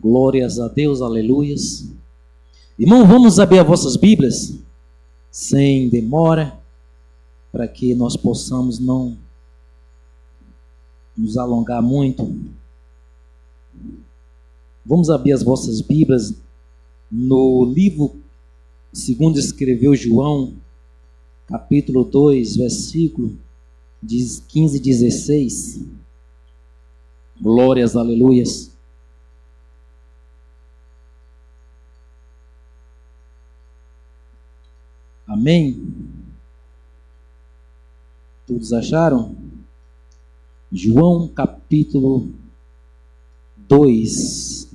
Glórias a Deus, aleluias. Irmão, vamos abrir as vossas Bíblias, sem demora, para que nós possamos não nos alongar muito. Vamos abrir as vossas Bíblias no livro segundo escreveu João, capítulo 2, versículo 15 e 16. Glórias, aleluias. Amém? Todos acharam? João capítulo 2,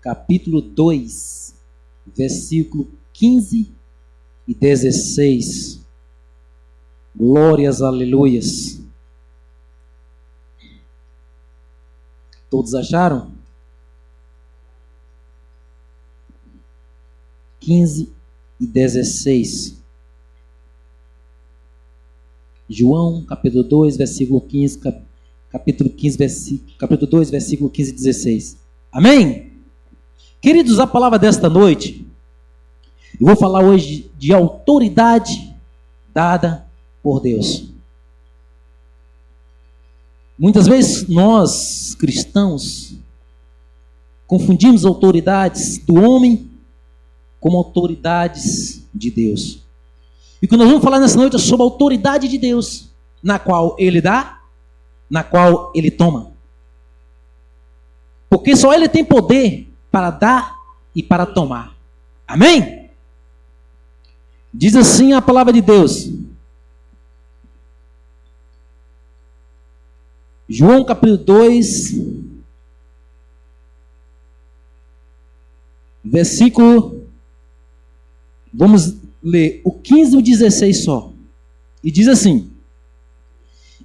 capítulo 2, versículo 15 e 16. Glórias, aleluias. Todos acharam? 15 e 16. João, capítulo 2, versículo 15, capítulo 2, versículo 15 e 16. Amém? Queridos, a palavra desta noite, eu vou falar hoje de autoridade dada por Deus. Muitas vezes nós, cristãos, confundimos autoridades do homem como autoridades de Deus. E o que nós vamos falar nessa noite é sobre a autoridade de Deus, na qual Ele dá, na qual Ele toma. Porque só Ele tem poder para dar e para tomar. Amém? Diz assim a palavra de Deus. João capítulo 2, versículo, vamos ler o 15 e o 16 só. E diz assim: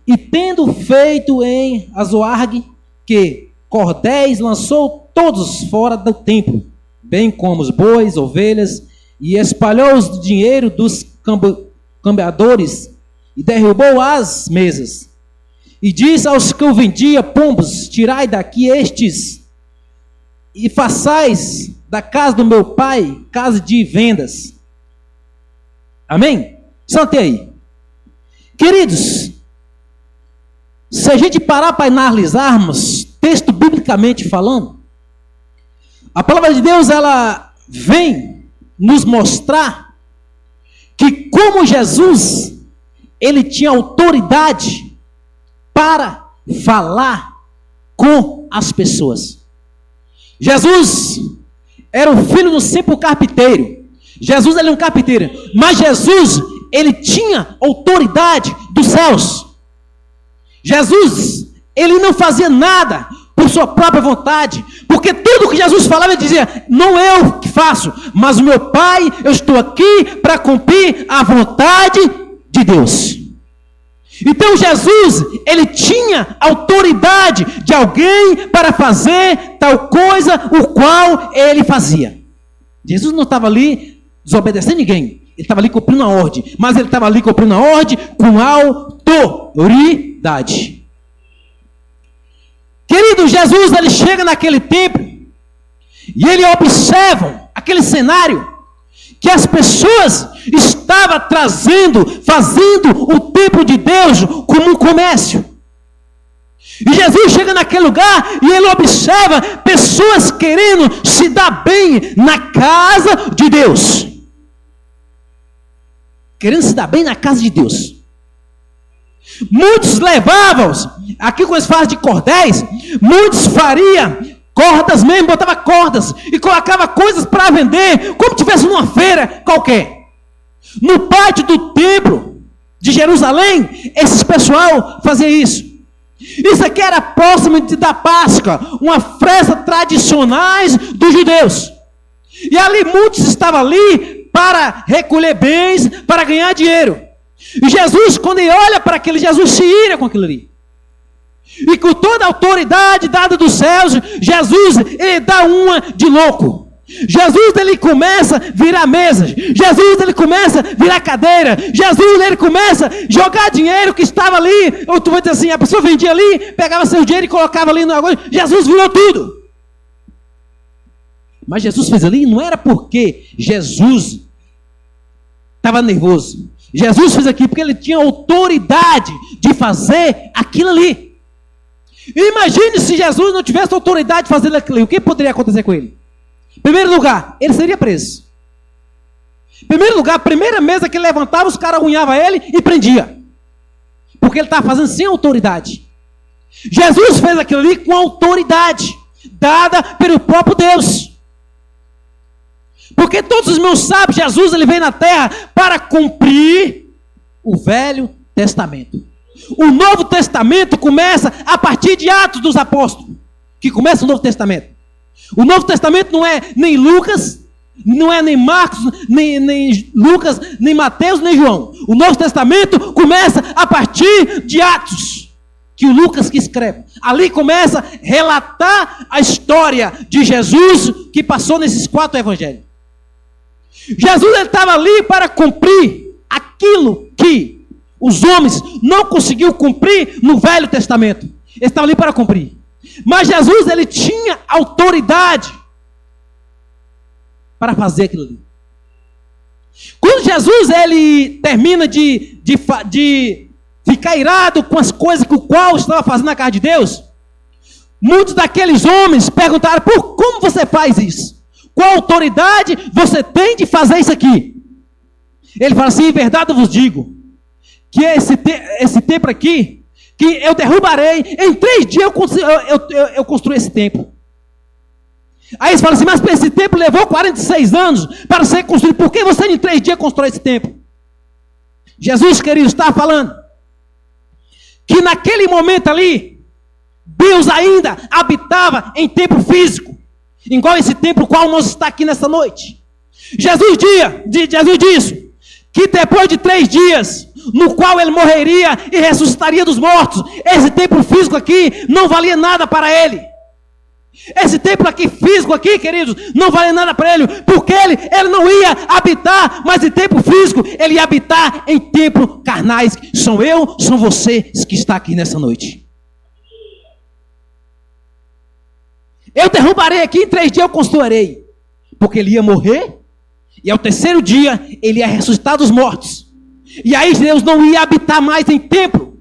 E tendo feito em Azoargue que cordéis, lançou todos fora do templo, bem como os bois, ovelhas, e espalhou o dinheiro dos cambiadores, e derrubou as mesas. E disse aos que o vendia pombos: Tirai daqui estes, e façais da casa do meu pai casa de vendas. Amém? Sante aí. Queridos, se a gente parar para analisarmos, texto biblicamente falando, a palavra de Deus, ela vem nos mostrar que como Jesus, ele tinha autoridade para falar com as pessoas. Jesus era o filho do simples carpinteiro. Jesus, ele é um carpinteiro, mas Jesus, ele tinha autoridade dos céus. Jesus, ele não fazia nada por sua própria vontade, porque tudo que Jesus falava, ele dizia: não eu que faço, mas o meu Pai, eu estou aqui para cumprir a vontade de Deus. Então Jesus, ele tinha autoridade de alguém para fazer tal coisa, o qual ele fazia. Jesus não estava ali desobedecendo ninguém, ele estava ali cumprindo a ordem, mas ele estava ali cumprindo a ordem com autoridade. Querido, Jesus, ele chega naquele templo e ele observa aquele cenário que as pessoas estavam fazendo o templo de Deus como um comércio. E Jesus chega naquele lugar e ele observa pessoas querendo se dar bem na casa de Deus. Querendo se dar bem na casa de Deus. Muitos levavam, aqui quando eles falam de cordéis, muitos fariam cordas mesmo, botava cordas e colocava coisas para vender, como se tivesse numa feira qualquer. No pátio do templo de Jerusalém, esse pessoal fazia isso. Isso aqui era próximo da Páscoa, uma festa tradicionais dos judeus. E ali muitos estavam ali para recolher bens, para ganhar dinheiro. E Jesus, quando ele olha para aquilo, Jesus se ira com aquilo ali. E com toda a autoridade dada dos céus, Jesus, ele dá uma de louco. Jesus, ele começa a virar mesas. Jesus, ele começa a virar cadeira. Jesus, ele começa a jogar dinheiro que estava ali. Ou tu vai dizer assim, a pessoa vendia ali, pegava seu dinheiro e colocava ali no negócio. Jesus virou tudo. Mas Jesus fez ali, não era porque Jesus estava nervoso. Jesus fez aqui porque ele tinha autoridade de fazer aquilo ali. Imagine se Jesus não tivesse autoridade de fazer aquilo ali. O que poderia acontecer com ele? Em primeiro lugar, ele seria preso. Em primeiro lugar, a primeira mesa que ele levantava, os caras unhavam ele e prendia. Porque ele estava fazendo sem autoridade. Jesus fez aquilo ali com autoridade, dada pelo próprio Deus. Porque todos os meus sabem, Jesus ele veio na terra para cumprir o Velho Testamento. O Novo Testamento começa a partir de Atos dos Apóstolos, que começa o Novo Testamento. O Novo Testamento não é nem Lucas, não é nem Marcos, nem Lucas, nem Mateus, nem João. O Novo Testamento começa a partir de Atos, que o Lucas que escreve. Ali começa a relatar a história de Jesus que passou nesses 4 evangelhos. Jesus estava ali para cumprir aquilo que os homens não conseguiram cumprir no Velho Testamento. Ele estava ali para cumprir. Mas Jesus, ele tinha autoridade para fazer aquilo ali. Quando Jesus, ele termina de ficar irado com as coisas que o qual estava fazendo na casa de Deus, muitos daqueles homens perguntaram, como você faz isso? Qual autoridade você tem de fazer isso aqui? Ele fala assim, em verdade eu vos digo, que esse templo aqui, que eu derrubarei, em 3 dias eu construí esse templo. Aí eles falam assim, mas esse templo levou 46 anos para ser construído, por que você em 3 dias constrói esse templo? Jesus, querido, está falando que naquele momento ali, Deus ainda habitava em templo físico, igual esse templo qual nós está aqui nessa noite. Jesus disse que depois de 3 dias, no qual ele morreria e ressuscitaria dos mortos, esse templo físico aqui não valia nada para ele. Esse templo aqui físico aqui, queridos, não valia nada para ele, porque ele não ia habitar mais em templo físico, ele ia habitar em templos carnais. São eu, são vocês que está aqui nessa noite. Eu derrubarei aqui, em 3 dias eu construirei. Porque ele ia morrer, e ao 3º dia, ele ia ressuscitar dos mortos. E aí Deus não ia habitar mais em templo,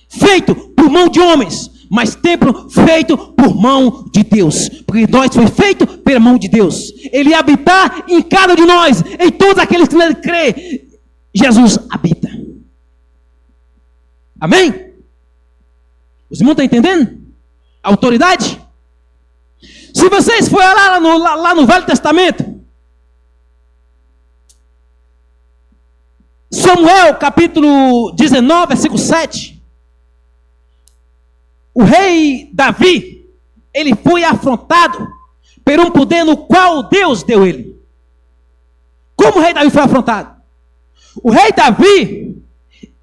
feito por mão de homens, mas templo feito por mão de Deus. Porque nós foi feito pela mão de Deus. Ele ia habitar em cada de nós, em todos aqueles que nele crê. Jesus habita. Amém? Os irmãos estão entendendo? A autoridade? Se vocês forem lá no Velho Testamento, Samuel capítulo 19, versículo 7, o rei Davi, ele foi afrontado por um poder no qual Deus deu ele. Como o rei Davi foi afrontado? O rei Davi,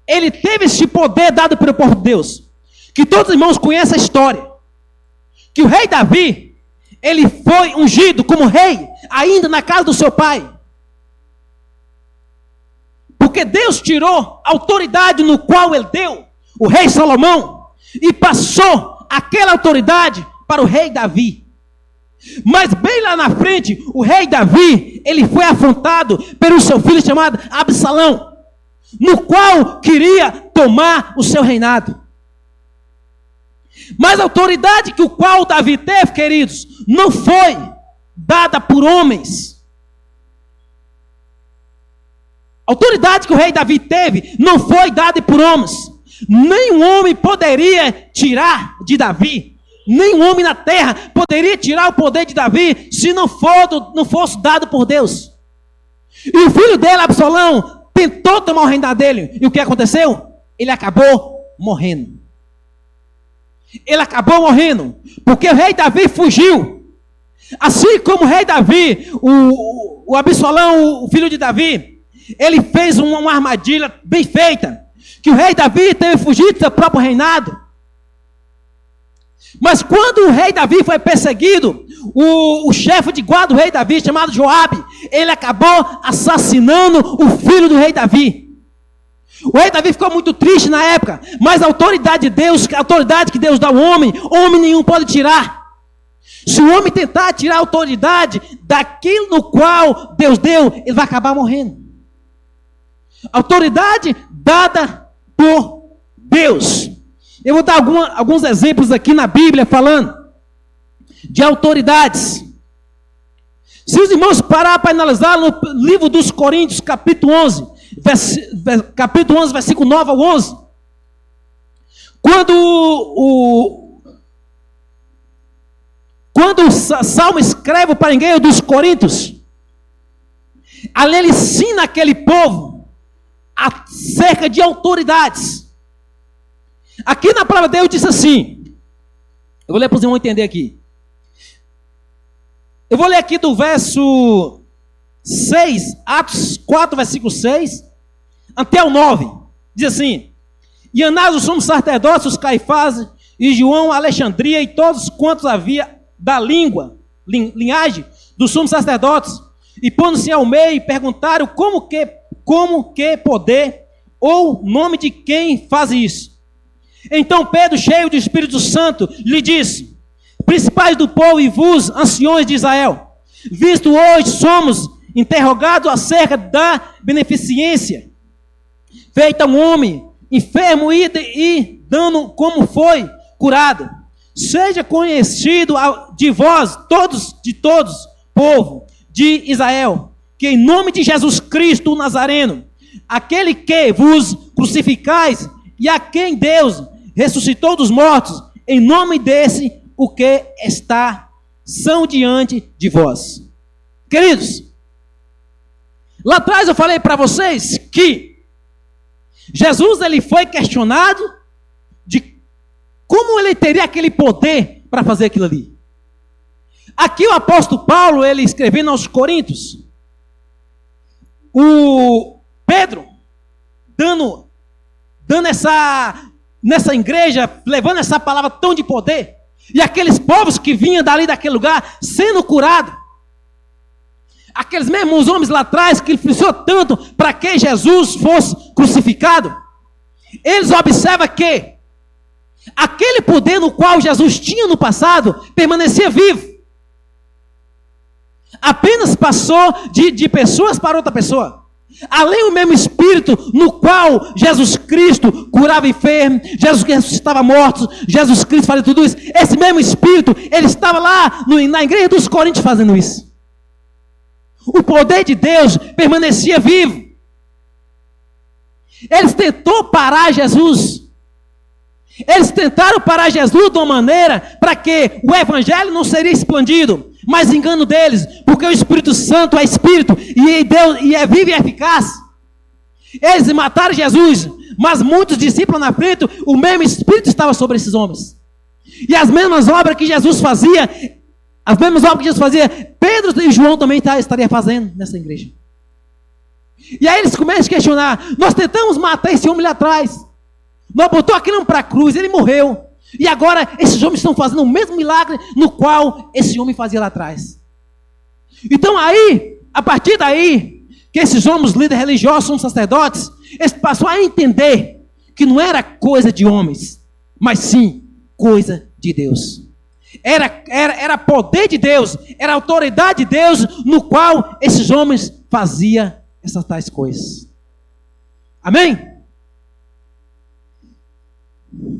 ele teve esse poder dado pelo povo de Deus, que todos os irmãos conhecem a história, que o rei Davi, ele foi ungido como rei, ainda na casa do seu pai. Porque Deus tirou a autoridade no qual ele deu, o rei Salomão, e passou aquela autoridade para o rei Davi. Mas bem lá na frente, o rei Davi, ele foi afrontado pelo seu filho chamado Absalão, no qual queria tomar o seu reinado. Mas a autoridade que o qual Davi teve, queridos, não foi dada por homens. A autoridade que o rei Davi teve não foi dada por homens. Nenhum homem poderia tirar de Davi. Nenhum homem na terra poderia tirar o poder de Davi se não fosse dado por Deus. E o filho dele, Absalão, tentou tomar o reinado dele. E o que aconteceu? Ele acabou morrendo. Ele acabou morrendo, porque o rei Davi fugiu. Assim como o rei Davi, o Absalão, o filho de Davi, ele fez uma armadilha bem feita, que o rei Davi teve fugido do seu próprio reinado. Mas quando o rei Davi foi perseguido, o chefe de guarda do rei Davi, chamado Joabe, ele acabou assassinando o filho do rei Davi. O rei Davi ficou muito triste na época, mas a autoridade de Deus, a autoridade que Deus dá ao homem nenhum pode tirar. Se o homem tentar tirar a autoridade daquilo no qual Deus deu, ele vai acabar morrendo. Autoridade dada por Deus. Eu vou dar alguns exemplos aqui na Bíblia falando de autoridades. Se os irmãos parar para analisar no livro dos Coríntios, capítulo 11, versículo 9 ao 11, quando o Salmo escreve para ninguém dos Coríntios, ali ele ensina aquele povo acerca de autoridades. Aqui na palavra de Deus diz assim, eu vou ler para os irmãos entender aqui. Eu vou ler aqui do verso 6, Atos 4, versículo 6, até o 9. Diz assim: E Anás, o sumo sacerdote, os Caifás, e João, Alexandria, e todos quantos havia da linhagem dos sumos sacerdotes, e pondo-se ao meio, perguntaram como que poder, ou nome de quem faz isso. Então Pedro, cheio do Espírito Santo, lhe disse: Principais do povo e vos, anciões de Israel, visto hoje somos interrogados acerca da beneficência feita a um homem enfermo e dando como foi curado. Seja conhecido de vós, de todos, povo de Israel, que em nome de Jesus Cristo o Nazareno, aquele que vos crucificais e a quem Deus ressuscitou dos mortos, em nome desse, o que são diante de vós. Queridos, lá atrás eu falei para vocês que Jesus ele foi questionado de como ele teria aquele poder para fazer aquilo ali. Aqui o apóstolo Paulo, ele escrevendo aos Coríntios, o Pedro dando nessa igreja, levando essa palavra tão de poder, e aqueles povos que vinham dali daquele lugar sendo curados, aqueles mesmos homens lá atrás que influenciou tanto para que Jesus fosse crucificado, eles observam que aquele poder no qual Jesus tinha no passado permanecia vivo. Apenas passou de pessoas para outra pessoa. Além do mesmo Espírito no qual Jesus Cristo curava enfermos, Jesus Cristo ressuscitava mortos, Jesus Cristo fazia tudo isso, esse mesmo Espírito, ele estava lá na igreja dos Coríntios fazendo isso. O poder de Deus permanecia vivo. Eles tentaram parar Jesus. Eles tentaram parar Jesus de uma maneira para que o evangelho não seria expandido. Mas engano deles, porque o Espírito Santo é Espírito e é vivo e eficaz. Eles mataram Jesus, mas muitos discípulos na frente, o mesmo Espírito estava sobre esses homens. E as mesmas obras que Jesus fazia, Pedro e João também estaria fazendo nessa igreja. E aí eles começam a questionar: nós tentamos matar esse homem lá atrás, nós botou aquilo para a cruz, ele morreu. E agora esses homens estão fazendo o mesmo milagre no qual esse homem fazia lá atrás. Então aí, a partir daí, que esses homens, líderes religiosos, são sacerdotes, eles passaram a entender que não era coisa de homens, mas sim coisa de Deus. Era poder de Deus, era autoridade de Deus, no qual esses homens faziam essas tais coisas. Amém?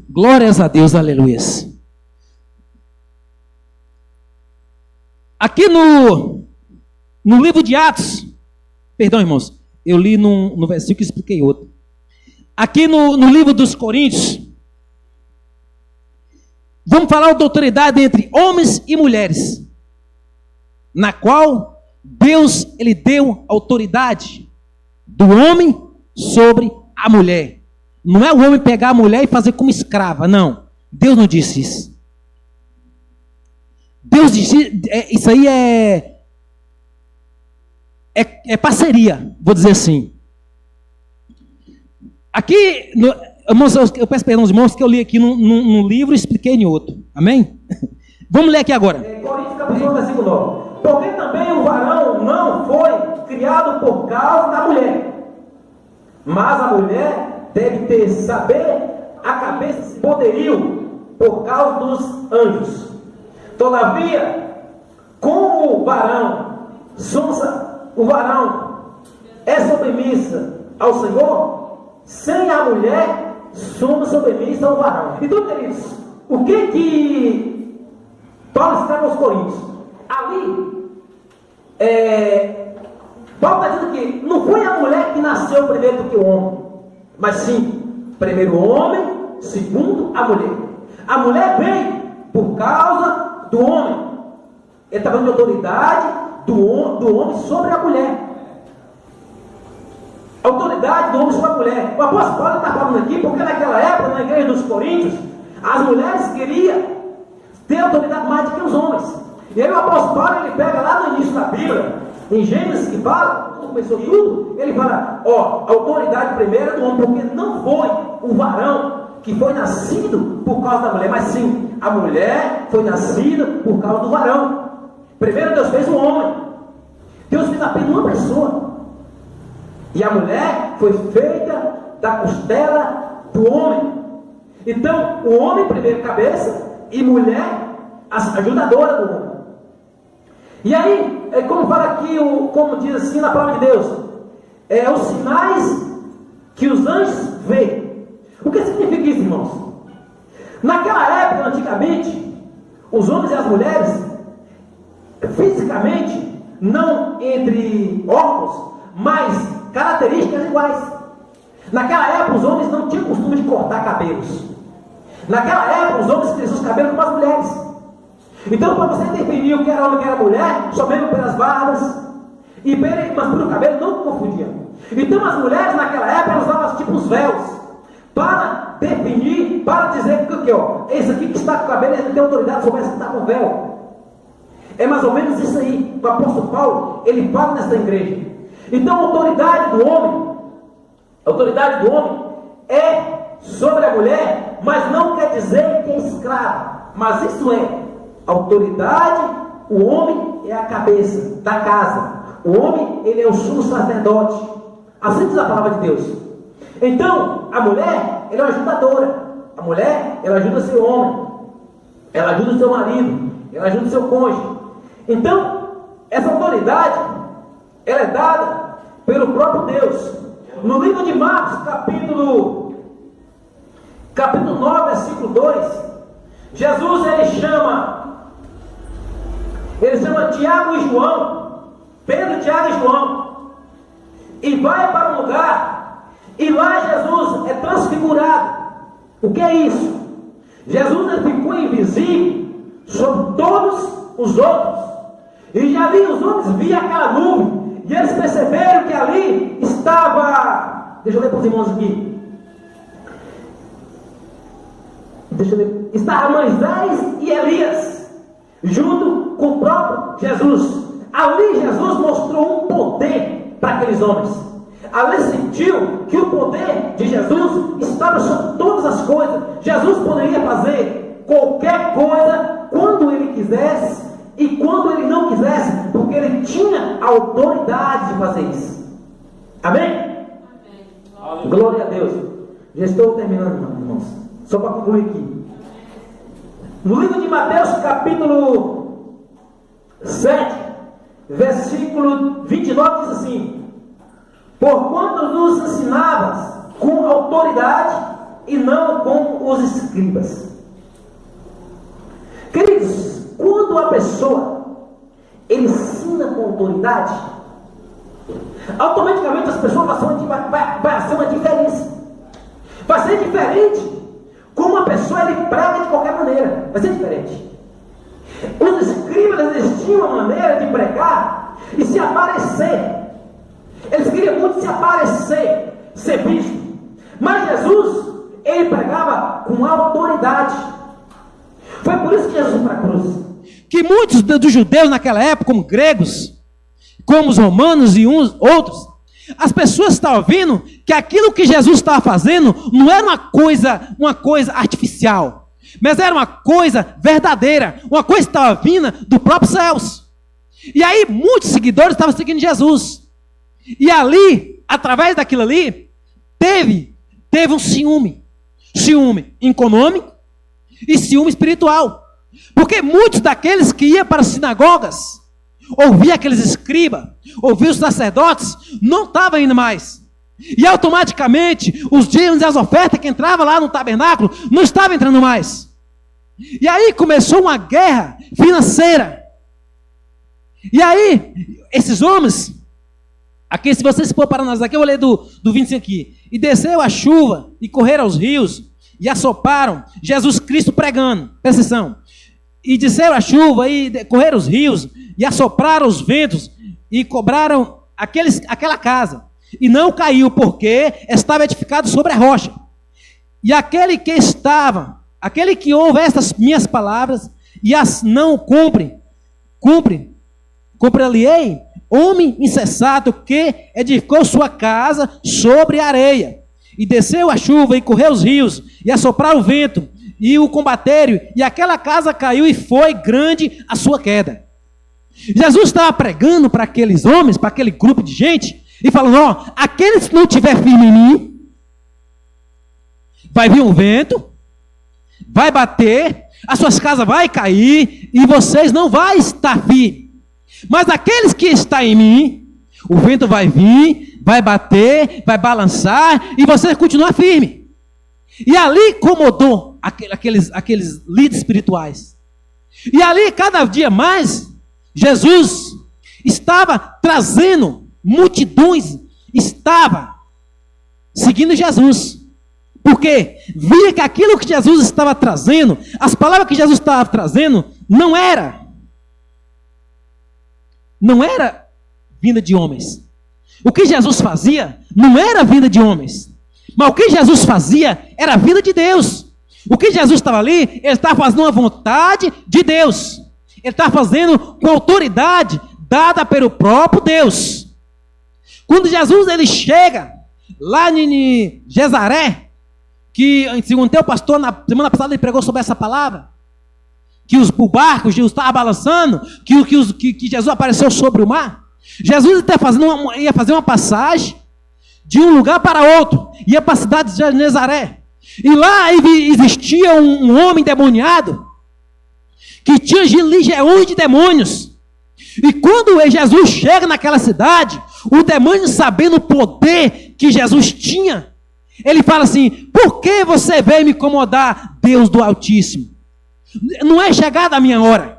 Glórias a Deus, aleluia. Aqui no livro de Atos, perdão irmãos, eu li no versículo e expliquei outro. Aqui no livro dos Coríntios, vamos falar da autoridade entre homens e mulheres, na qual Deus ele deu autoridade do homem sobre a mulher. Não é o homem pegar a mulher e fazer como escrava, não. Deus não disse isso. Deus disse, isso aí é parceria, vou dizer assim. Aqui, irmãos, eu peço perdão aos irmãos que eu li aqui num livro e expliquei em outro. Amém? Vamos ler aqui agora. Coríntios capítulo 1, versículo 9. Porque também o varão não foi criado por causa da mulher, mas a mulher deve ter saber a cabeça, poderio por causa dos anjos. Todavia, como o varão é submissa ao Senhor, sem a mulher somos submissa ao varão. Então, queridos, o que Paulo escreve aos Coríntios? Ali, Paulo está dizendo que não foi a mulher que nasceu primeiro do que o homem, mas sim, primeiro o homem, segundo a mulher. A mulher veio por causa do homem. Ele está falando de autoridade do homem sobre a mulher. Autoridade do homem sobre a mulher. O apóstolo Paulo está falando aqui porque naquela época, na igreja dos Coríntios, as mulheres queriam ter autoridade mais do que os homens. E aí o apóstolo Paulo, ele pega lá no início da Bíblia, em Gênesis, que fala, quando começou tudo, ele fala, a autoridade primeira é do homem, porque não foi o varão que foi nascido por causa da mulher, mas sim, a mulher foi nascida por causa do varão. Primeiro Deus fez o homem. Deus fez apenas uma pessoa. E a mulher foi feita da costela do homem. Então, o homem primeiro cabeça e mulher ajudadora do homem. E aí, como fala aqui, como diz assim na palavra de Deus, os sinais que os anjos veem. O que significa isso, irmãos? Naquela época, antigamente, os homens e as mulheres, fisicamente, não entre órgãos, mas características iguais. Naquela época, os homens não tinham costume de cortar cabelos. Naquela época, os homens cresciam os cabelos como as mulheres. Então, para você definir o que era homem e o que era mulher, somente pelas barbas, mas pelo cabelo não confundiam. Então, as mulheres naquela época, elas usavam tipo os véus, para definir, para dizer que esse aqui que está com o cabelo, ele tem autoridade sobre esse que está com o véu. É mais ou menos isso aí. O apóstolo Paulo, ele fala nessa igreja. Então, a autoridade do homem é sobre a mulher, mas não quer dizer que é escravo. Mas isso é autoridade. O homem é a cabeça da casa. O homem, ele é o sumo sacerdote. Assim diz a palavra de Deus. Então, a mulher, ela é uma ajudadora. A mulher, ela ajuda seu homem, ela ajuda o seu marido, ela ajuda o seu cônjuge. Então, essa autoridade, ela é dada pelo próprio Deus. No livro de Marcos, capítulo 9, versículo 2, Jesus, ele chama Tiago e João, Pedro, Tiago e João, e vai para um lugar. E lá Jesus é transfigurado. O que é isso? Jesus, ele ficou invisível sobre todos os outros. E já ali os homens viam aquela nuvem. E eles perceberam que ali estava... Deixa eu ler para os irmãos aqui. Estava Moisés e Elias, junto com o próprio Jesus. Ali Jesus mostrou um poder para aqueles homens. Ali sentiu que o poder de Jesus estava sobre todas as coisas. Jesus poderia fazer qualquer coisa quando ele quisesse e quando ele não quisesse, porque ele tinha a autoridade de fazer isso. Amém? Amém. Glória a Deus. Já estou terminando, irmãos. Só para concluir aqui. No livro de Mateus, capítulo 7, versículo 29, diz assim: porquanto nos ensinavas com autoridade e não com os escribas. Queridos, quando a pessoa ele ensina com autoridade, automaticamente as pessoas vai ser uma diferença. Vai ser diferente. Como a pessoa ele prega de qualquer maneira, vai ser diferente. Os escribas, eles tinham uma maneira de pregar e se aparecer. Eles queriam muito se aparecer, ser visto. Mas Jesus, ele pregava com autoridade. Foi por isso que Jesus foi para a cruz. Que muitos dos judeus naquela época, como gregos, como os romanos e uns outros, as pessoas estavam vendo que aquilo que Jesus estava fazendo não era uma coisa artificial. mas era uma coisa verdadeira, uma coisa que estava vinda do próprio céus. E aí muitos seguidores estavam seguindo Jesus. E ali, através daquilo ali, teve um ciúme econômico e ciúme espiritual. Porque muitos daqueles que iam para as sinagogas, ouvia aqueles escribas, ouvia os sacerdotes, não estavam indo mais. E automaticamente, os dízimos e as ofertas que entravam lá no tabernáculo, não estavam entrando mais. E aí começou uma guerra financeira. E aí, esses homens, aqui se vocês for para nós, aqui eu vou ler do 25 aqui. E desceu a chuva, e correram os rios, e assoparam Jesus Cristo pregando. Presta atenção. E desceu a chuva, e correram os rios, e assopraram os ventos, e cobraram aquela casa. E não caiu, porque estava edificado sobre a rocha. E aquele que ouve estas minhas palavras, e as não cumpre-lhe-ei, homem insensato que edificou sua casa sobre a areia. E desceu a chuva, e correu os rios, e assopraram o vento, e o combateram, e aquela casa caiu, e foi grande a sua queda. Jesus estava pregando para aqueles homens, para aquele grupo de gente, e falando, ó, aqueles que não tiver firme em mim, vai vir um vento, vai bater, as suas casas vai cair, e vocês não vão estar firmes. Mas aqueles que estão em mim, o vento vai vir, vai bater, vai balançar, e vocês continuam firmes. E ali incomodou aqueles líderes espirituais. E ali, cada dia mais, Jesus estava trazendo multidões, estava seguindo Jesus. Porque via que aquilo que Jesus estava trazendo, as palavras que Jesus estava trazendo, não era vinda de homens. O que Jesus fazia não era vinda de homens. Mas o que Jesus fazia era a vinda de Deus. O que Jesus estava ali, ele estava fazendo a vontade de Deus. Ele estava fazendo com autoridade dada pelo próprio Deus. Quando Jesus ele chega lá em Jezaré, que segundo o pastor, na semana passada ele pregou sobre essa palavra, que o barco Jesus estava balançando, que Jesus apareceu sobre o mar. Jesus ia fazer uma passagem de um lugar para outro, ia para a cidade de Nazaré. E lá existia um homem endemoniado, que tinha legiões de demônios. E quando Jesus chega naquela cidade, o demônio, sabendo o poder que Jesus tinha, ele fala assim, por que você veio me incomodar, Deus do Altíssimo? Não é chegada a minha hora.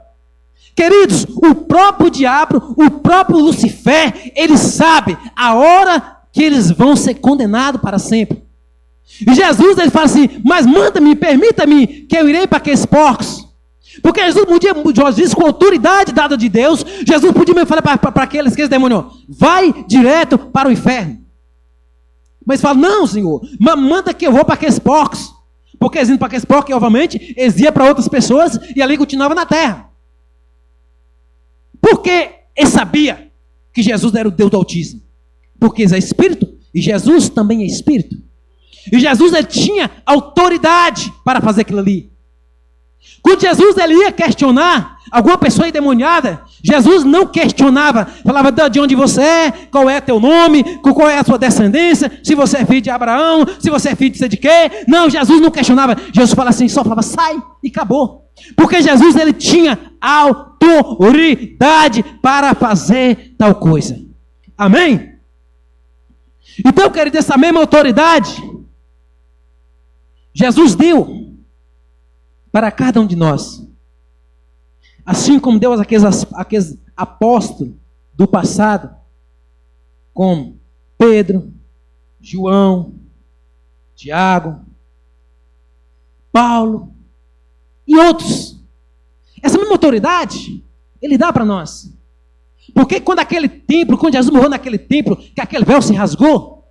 Queridos, o próprio diabo, o próprio Lucifer, ele sabe a hora que eles vão ser condenados para sempre. E Jesus, ele fala assim, mas manda-me, permita-me, que eu irei para aqueles porcos. Porque Jesus podia, Jesus com autoridade dada de Deus, Jesus podia falar para aqueles demônios, vai direto para o inferno. Mas fala, não, Senhor, manda que eu vou para aqueles porcos. Porque eles iam para aqueles porcos, obviamente, eles iam para outras pessoas e ali continuava na terra. Porque ele sabia que Jesus era o Deus do Altíssimo. Porque ele é Espírito e Jesus também é Espírito. E Jesus ele tinha autoridade para fazer aquilo ali. Quando Jesus ele ia questionar alguma pessoa endemoniada, Jesus não questionava, falava de onde você é, qual é teu nome, qual é a sua descendência, se você é filho de Abraão, se você é filho de sei de quê. Não, Jesus não questionava. Jesus falava assim, só falava, sai e acabou. Porque Jesus ele tinha autoridade para fazer tal coisa. Amém? Então, querido, essa mesma autoridade Jesus deu para cada um de nós. Assim como deu aqueles apóstolos do passado, como Pedro, João, Tiago, Paulo e outros. Essa mesma autoridade, ele dá para nós. Porque quando Jesus morreu naquele templo, que aquele véu se rasgou,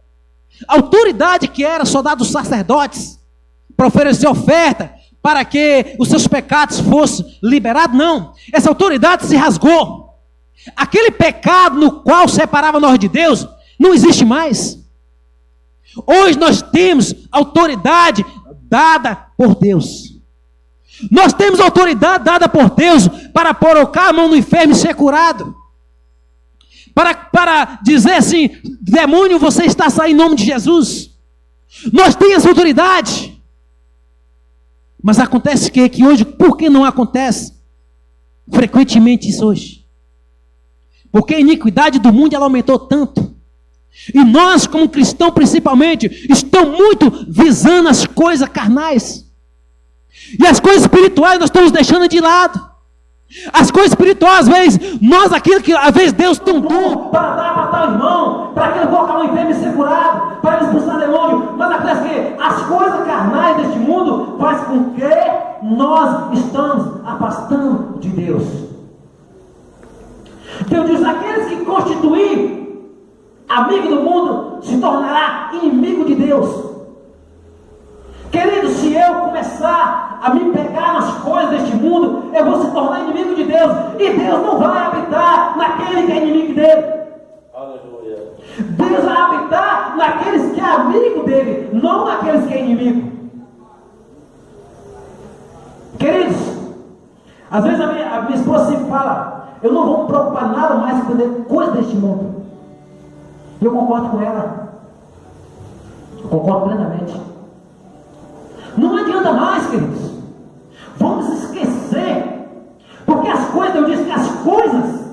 a autoridade que era só dada aos sacerdotes, para oferecer oferta, para que os seus pecados fossem liberados, não. Essa autoridade se rasgou. Aquele pecado no qual separava nós de Deus, não existe mais. Hoje nós temos autoridade dada por Deus. Nós temos autoridade dada por Deus para colocar a mão no enfermo e ser curado. Para dizer assim, demônio, você está saindo em nome de Jesus. Nós temos essa autoridade. Mas acontece que hoje, por que não acontece frequentemente isso hoje? Porque a iniquidade do mundo ela aumentou tanto. E nós, como cristãos principalmente, estamos muito visando as coisas carnais. E as coisas espirituais nós estamos deixando de lado. As coisas espirituais, às vezes, nós aquilo que às vezes Deus tem um dom para dar para tal irmão, para que ele colocar um enfermo e ser curado, para ele expulsar demônio. Mas acontece que as coisas carnais deste mundo faz com que nós estamos afastando de Deus. Deus diz: aqueles que constituir amigo do mundo se tornará inimigo de Deus. Querido, se eu começar a me pegar nas coisas deste mundo, eu vou se tornar inimigo de Deus. E Deus não vai habitar naquele que é inimigo dele. Aleluia. Deus vai habitar naqueles que é amigo dele, não naqueles que é inimigo. Queridos, às vezes a minha esposa sempre fala: eu não vou me preocupar nada mais com coisas deste mundo. E eu concordo com ela. Eu concordo plenamente. Não adianta mais, queridos. Vamos esquecer. Porque as coisas, eu disse que as coisas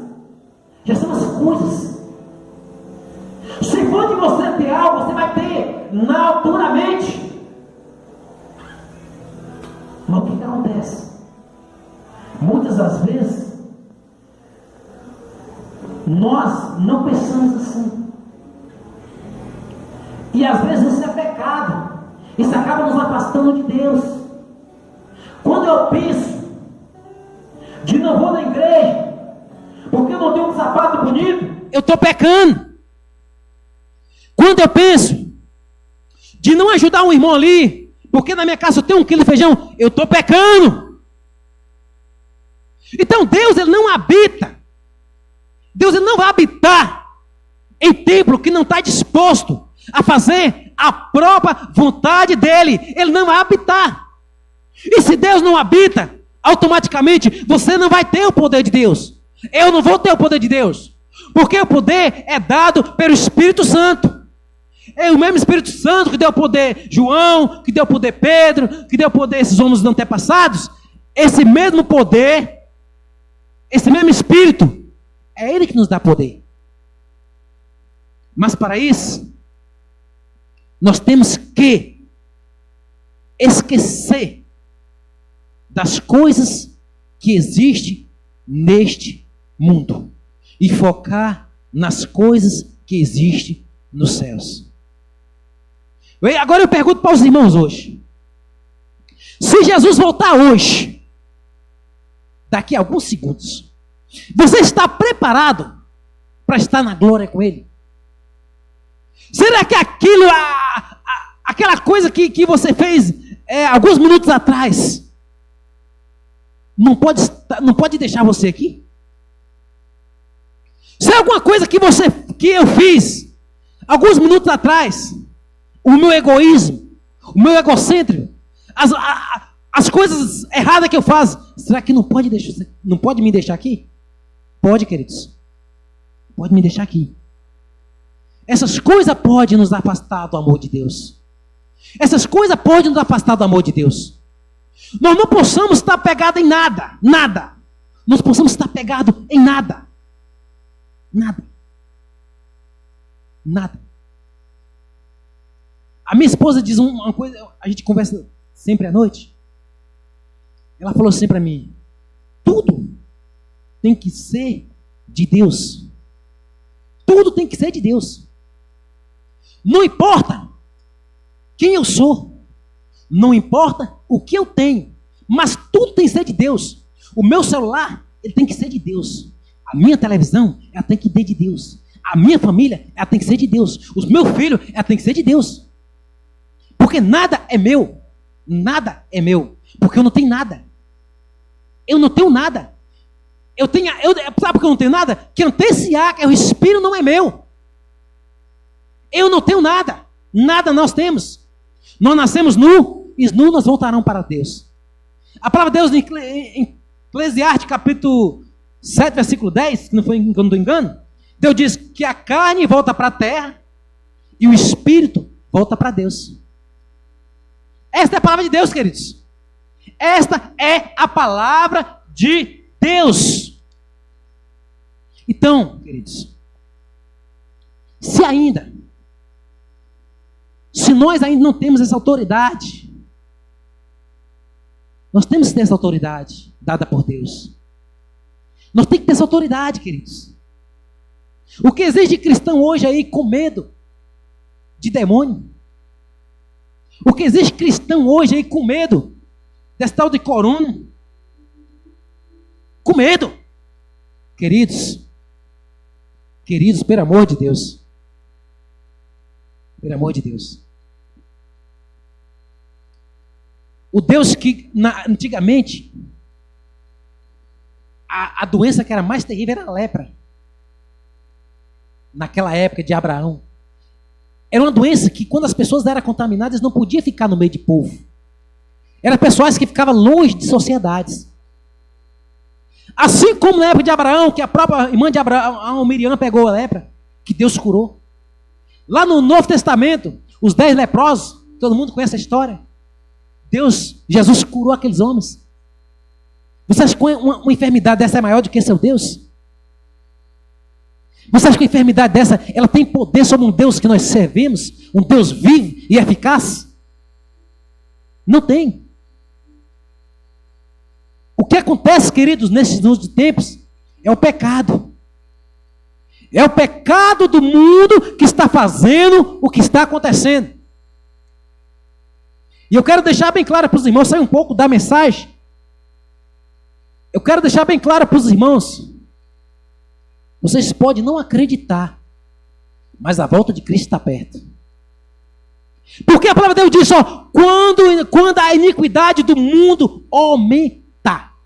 já são as coisas. Se for de você ter algo, você vai ter naturalmente. Mas o que acontece? Muitas das vezes nós não pensamos assim. E às vezes isso é pecado. Isso acaba nos afastando de Deus. Quando eu penso de não vou na igreja porque eu não tenho um sapato bonito, eu estou pecando. Quando eu penso de não ajudar um irmão ali porque na minha casa eu tenho 1 quilo de feijão, eu estou pecando. Então Deus ele não habita. Deus ele não vai habitar em templo que não está disposto a fazer a própria vontade dele. Ele não vai habitar. E se Deus não habita, automaticamente você não vai ter o poder de Deus. Eu não vou ter o poder de Deus, porque o poder é dado pelo Espírito Santo. É o mesmo Espírito Santo que deu poder João, que deu poder Pedro, que deu poder esses homens antepassados. Esse mesmo poder, esse mesmo Espírito, é Ele que nos dá poder. Mas para isso nós temos que esquecer das coisas que existem neste mundo e focar nas coisas que existem nos céus. Agora eu pergunto para os irmãos hoje: se Jesus voltar hoje, daqui a alguns segundos, você está preparado para estar na glória com Ele? Será que aquilo, aquela coisa que você fez alguns minutos atrás, não pode deixar você aqui? Se é alguma coisa que eu fiz alguns minutos atrás, o meu egoísmo, o meu egocêntrico, as coisas erradas que eu faço, será que não pode me deixar aqui? Pode, queridos. Pode me deixar aqui. Essas coisas podem nos afastar do amor de Deus. Essas coisas podem nos afastar do amor de Deus. Nós não possamos estar pegados em nada. Nada. Nós possamos estar pegados em nada. Nada. Nada. A minha esposa diz uma coisa, a gente conversa sempre à noite. Ela falou assim para mim: tudo tem que ser de Deus. Tudo tem que ser de Deus. Não importa quem eu sou, não importa o que eu tenho, mas tudo tem que ser de Deus. O meu celular, ele tem que ser de Deus. A minha televisão, ela tem que ser de Deus. A minha família, ela tem que ser de Deus. Os meus filhos, ela tem que ser de Deus. Porque nada é meu. Nada é meu. Porque eu não tenho nada. Eu não tenho nada. Sabe por que eu não tenho nada? Que anteciar, que eu respiro, não é meu. Eu não tenho nada. Nada nós temos. Nós nascemos nu, e nu nós voltarão para Deus. A palavra de Deus em Eclesiastes capítulo 7, versículo 10, que não foi, que eu não estou engano, Deus diz que a carne volta para a terra e o espírito volta para Deus. Esta é a palavra de Deus, queridos. Esta é a palavra de Deus. Então, queridos, se nós ainda não temos essa autoridade, nós temos que ter essa autoridade dada por Deus. Nós temos que ter essa autoridade, queridos. O que existe de cristão hoje aí com medo de demônio? O que existe de cristão hoje aí com medo desse tal de corona? Com medo. Queridos, pelo amor de Deus. Pelo amor de Deus. O Deus que antigamente a doença que era mais terrível era a lepra. Naquela época de Abraão. Era uma doença que quando as pessoas eram contaminadas não podiam ficar no meio de povo. Eram pessoas que ficavam longe de sociedades. Assim como na época de Abraão, que a própria irmã de Abraão, Miriam, pegou a lepra, que Deus curou. Lá no Novo Testamento, os 10 leprosos, todo mundo conhece a história. Jesus curou aqueles homens. Você acha que uma enfermidade dessa é maior do que seu Deus? Você acha que uma enfermidade dessa, ela tem poder sobre um Deus que nós servimos? Um Deus vivo e eficaz? Não tem. O que acontece, queridos, nesses últimos tempos, é o pecado. É o pecado do mundo que está fazendo o que está acontecendo. E eu quero deixar bem claro para os irmãos, sair um pouco da mensagem. Eu quero deixar bem claro para os irmãos. Vocês podem não acreditar, mas a volta de Cristo está perto. Porque a palavra de Deus diz, ó, quando a iniquidade do mundo aumentar.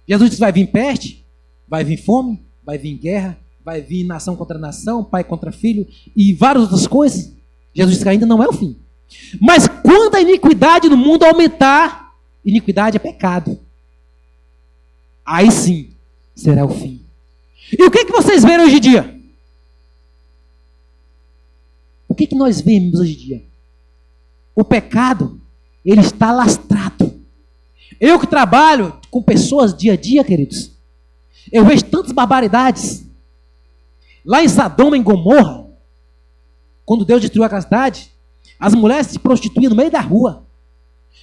Jesus disse, vai vir peste, vai vir fome, vai vir guerra, vai vir nação contra nação, pai contra filho e várias outras coisas. Jesus disse que ainda não é o fim. Mas quando a iniquidade no mundo aumentar, iniquidade é pecado. Aí sim será o fim. E o que vocês veem hoje em dia? O que nós vemos hoje em dia? O pecado, ele está lastrado. Eu que trabalho com pessoas dia a dia, queridos, eu vejo tantas barbaridades. Lá em Sodoma, em Gomorra, quando Deus destruiu aquela cidade, as mulheres se prostituíam no meio da rua.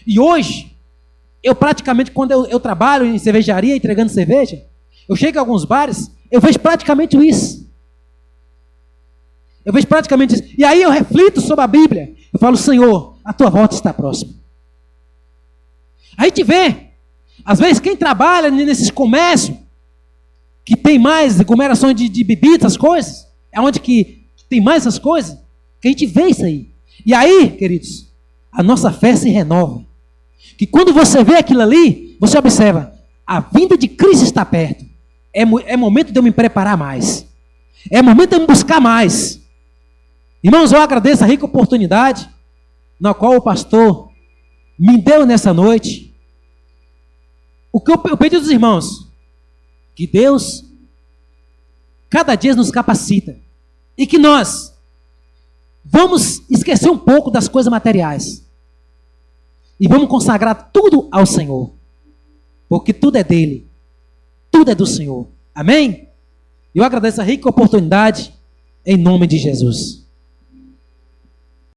E hoje, eu praticamente, quando eu trabalho em cervejaria, entregando cerveja, eu chego a alguns bares, eu vejo praticamente isso. Eu vejo praticamente isso. E aí eu reflito sobre a Bíblia. Eu falo, Senhor, a tua volta está próxima. A gente vê, às vezes, quem trabalha nesses comércios, que tem mais aglomerações de bebidas, essas coisas, é onde que tem mais essas coisas, que a gente vê isso aí. E aí, queridos, a nossa fé se renova. Que quando você vê aquilo ali, você observa, a vinda de Cristo está perto. É momento de eu me preparar mais. É momento de eu me buscar mais. Irmãos, eu agradeço a rica oportunidade na qual o pastor me deu nessa noite. O que eu pedi dos irmãos, que Deus cada dia nos capacita e que nós vamos esquecer um pouco das coisas materiais e vamos consagrar tudo ao Senhor, porque tudo é dele, tudo é do Senhor. Amém? Eu agradeço a rica oportunidade em nome de Jesus.